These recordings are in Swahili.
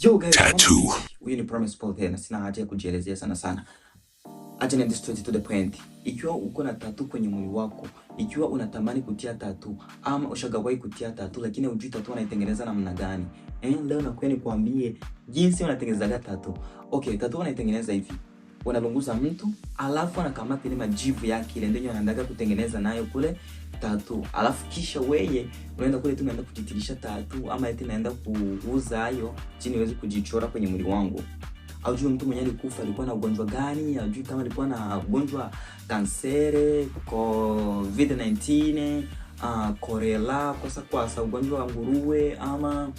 Yo guys, tattoo. Huyu ni Promise Paul tena, sina haja ya kujielezea sana. Acha niende straight to the point. Ikiwa uko na tattoo kwenye mwili wako, ikiwa unatamani kutia tattoo ama ushagawahi kutia tattoo lakini hujui tattoo unaitengeneza namna gani, leo nakuja nikwambie jinsi unatengeneza tattoo. Okay, tattoo unaitengeneza hivi. Unalunguza mtu, alafu anakamata ile majivu yake ile ndio anaanza kutengeneza nayo kule tattoo. Alafu kisha wewe unaenda kule tu unaenda kujitilisha tattoo ama eti naenda kuuza hayo chini uweze kujichora kwenye mwili wangu. Aujui mtu mwenye alikufa alikuwa na ugonjwa gani, aujui kama alikuwa na ugonjwa kansere, COVID-19, korela, kwa ugonjwa wa nguruwe ama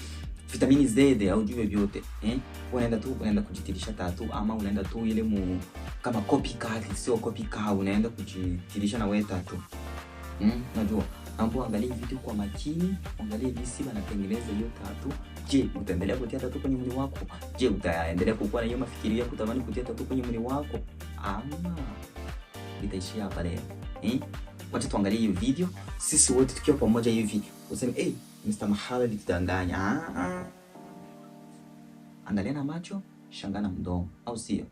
vitamini Z, aujui vyote. Unaenda kujitilisha tattoo ama unaenda tu ile kama copycat, sio copycat, unaenda kujitilisha na wewe tattoo. Najua. Ambo angalia video kwa makini, angalia jinsi wanatengeneza hiyo tattoo. Je, utaendelea kutia tattoo kwenye mwili wako? Je, utaendelea kukuwa na hiyo mafikirio ya kutamani kutia tattoo kwenye mwili wako? Ama itaishia hapa leo. Wacha tuangalie hiyo video. Sisi wote tukiwa pamoja hivi. Useme, Mr. Mahala litudanganya. Angalia na macho, shangaa na mdomo, au sio?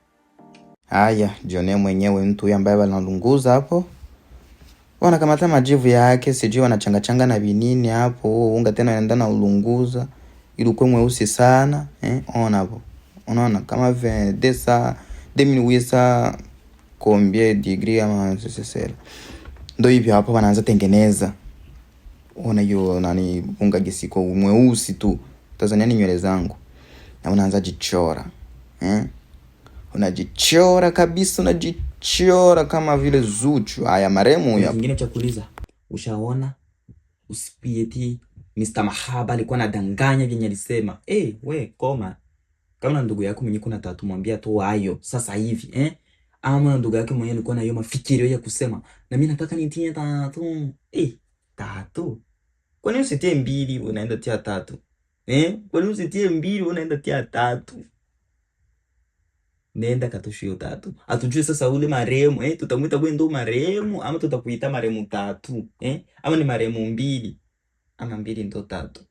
Haya, jione mwenyewe mtu huyu ambaye analunguza hapo. Wanakamata majivu yake, sijui wanachanga na vinini hapo, unga tena anaenda na ulunguza ili ukwe mweusi sana, ona hapo. Unaona kama 2008 combien degree ama sesera. Ndio hivi hapo wanaanza tengeneza. Ona hiyo nani unga gisiko mweusi tu. Tanzania ni nywele zangu. Na unaanza jichora. Unajichora kabisa, unajichora kama vile Zuchu. Haya maremu huyo. Kingine cha kuuliza, ushaona usipieti Mr. Mahaba alikuwa anadanganya vyenye alisema. We koma. Kama na ndugu yako mwenye kuna tattoo mwambia tu hayo sasa hivi, ama ndugu yake mwenye alikuwa na hiyo mafikirio ya kusema na mimi nataka nitie tattoo. Tattoo. Kwa nini usitie mbili unaenda tia tattoo? Kwa nini usitie mbili unaenda tia tattoo? Nenda katoshio tattoo. Atujue sasa ule maremu, tutamuita wewe ndo maremu ama tutakuita maremu tattoo, ama ni maremu mbili ama mbili ndo tattoo.